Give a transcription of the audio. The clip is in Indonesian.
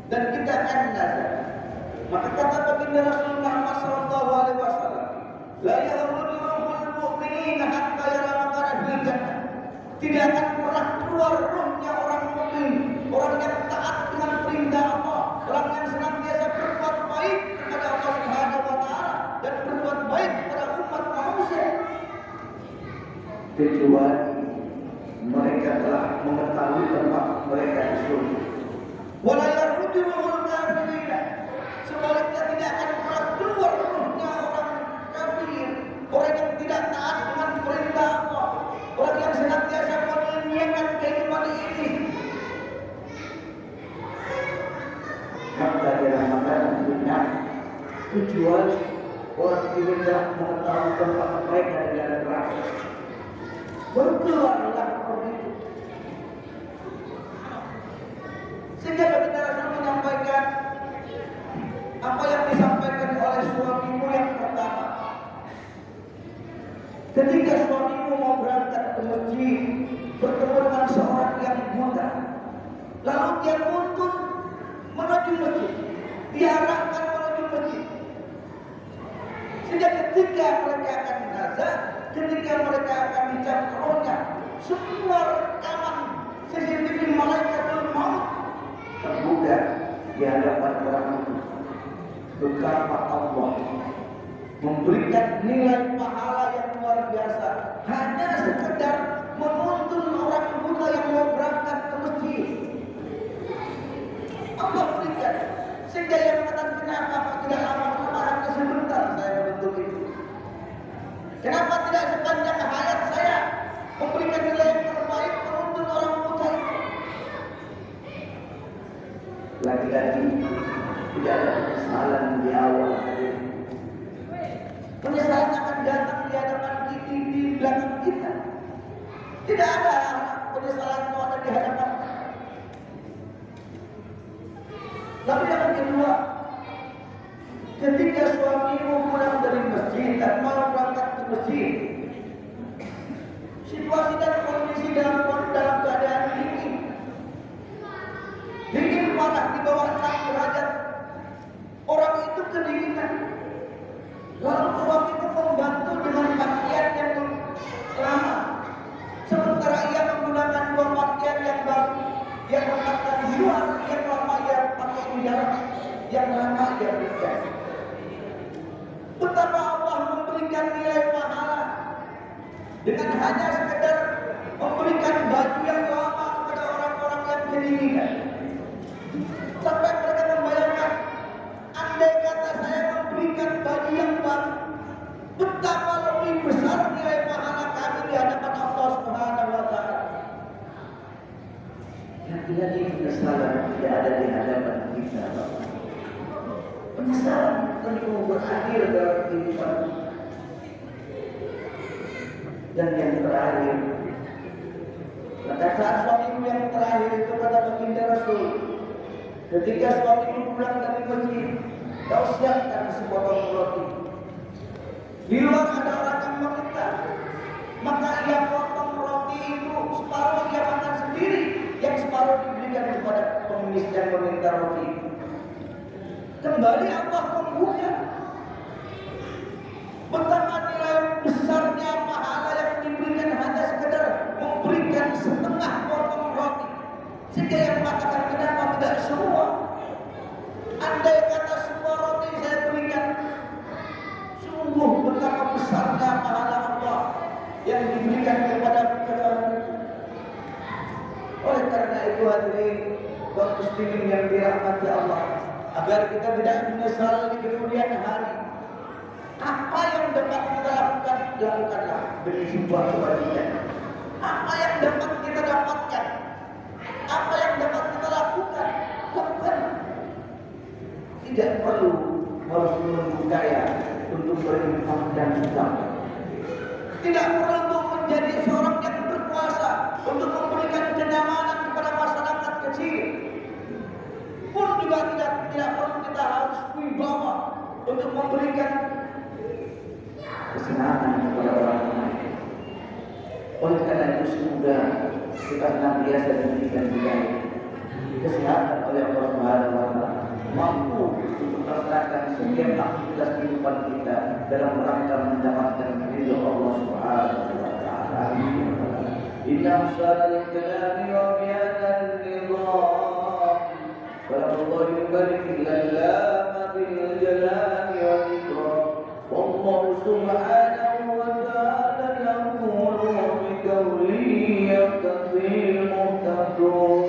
dan kita akan nazar. Maka kata baginda Rasulullah Muhammad sallallahu alaihi wasallam, la yahrujul mu'minina hatta yara maqara fil jannah. Tidak akan pernah keluar rohnya orang mukmin, orang yang taat dengan perintah Allah, orang yang senantiasa berbuat baik kepada Allah Subhanahu wa taala dan berbuat baik kepada umat manusia, kecuali mereka telah mengetahui tempat mereka di surga. Wala yarujul kafirina. Sebaliknya tidak akan pernah keluar rohnya orang kafir, orang yang tidak taat dengan perintah Allah, orang yang senantiasa menyia-nyiakan kehidupan ini. Hatta dirahmatan dunia, kecuali orang ini telah mengetahui tempat mereka di dalam neraka. Berkeluarlah orang itu. Sehingga baginda Rasul menyampaikan apa yang disampaikan oleh suamimu yang pertama. Ketika suamimu mau berangkat ke masjid, bertemu dengan seorang yang buta, lalu dia tuntun menuju masjid, diarahkan menuju masjid. Sehingga ketika mereka akan nazar, ketika mereka akan dicap rohnya, semua rekaman CCTV malaikatul maut terbuka di hadapan orang itu. Betapa Allah memberikan nilai pahala yang luar biasa hanya sekedar menuntun orang buta yang mau berangkat ke masjid. Allah berikan, sehingga yang mengatakan kenapa tidak lama-lama hanya sebentar saya menuntut itu. Kenapa tidak sepanjang hayat saya memberikan nilai yang terbaik menuntun orang buta itu? Lagi-lagi tidak ada penyesalan di awal hari. Penyesalan akan datang di hadapan kita, di belakang kita. Tidak ada penyesalan itu ada di hadapan. Lalu yang kedua, ketika suamimu pulang dari masjid dan mau berangkat ke masjid, situasi dan kondisi dalam keadaan dingin parah di bawah 6 derajat. Orang itu kedinginan. Lalu suamiku membantu dengan pakaian yang lama, sementara ia menggunakan 2 pakaian yang baru, yang mengatakan di luar, yang lama ia pakai di dalam, yang lama ia berikan. Betapa Allah memberikan nilai pahala dengan hanya sekedar memberikan baju yang lama kepada orang-orang yang kedinginan. Sampai mereka membayangkan, andai kata saya memberikan baju yang baru, betapa lebih besar nilai pahala kami di hadapan Allah Subhanahu wa taala. Hati-hati penyesalan tidak ada di hadapan kita, Bapak. Penyesalan tentu berakhir dalam kehidupan. Dan yang terakhir, pada saat suamimu yang terakhir itu kata baginda Rasul, ketika suamimu pulang dari masjid, kau siapkan sepotong roti. Di luar ada orang yang meminta, maka ia potong roti itu, separuh ia makan sendiri, yang separuh diberikan kepada pengemis yang meminta roti. Kembali Allah membuka betapa nilai besarnya pahala yang diberikan hanya sekedar memberikan setengah potong roti. Sehingga yang mengatakan kenapa tidak semua? Andai kata semua roti saya berikan, sungguh betapa besarnya pahala Allah yang diberikan kepada orang itu. Oleh karena itu hadirin kaum muslimin yang dirahmati Allah, agar kita tidak menyesal di kemudian hari, apa yang dapat kita lakukan, lakukanlah demi sebuah kebajikan. Apa yang dapat kita dapatkan, apa yang dapat kita lakukan, lakukan. Tidak perlu harus menunggu kaya untuk berinfak dan sedekah. Tidak perlu untuk menjadi seorang yang berkuasa untuk memberikan kenyamanan kepada masyarakat kecil. Pun juga tidak perlu kita harus wibawa untuk memberikan kesenangan kepada orang lain. Oleh karena itu semoga kita senantiasa diberikan hidayah kesehatan oleh Allah Subhanahu wa taala, mampu untuk melaksanakan setiap aktivitas kehidupan kita dalam rangka mendapatkan ridho Allah Subhanahu wa taala. Inna ahsanal kalami wa bi'anal nizam wallahu yubarik lana bil jalali wal ikram wallahu subhanahu wa ta'ala yaqulu bi qawli yaqdir muhtadun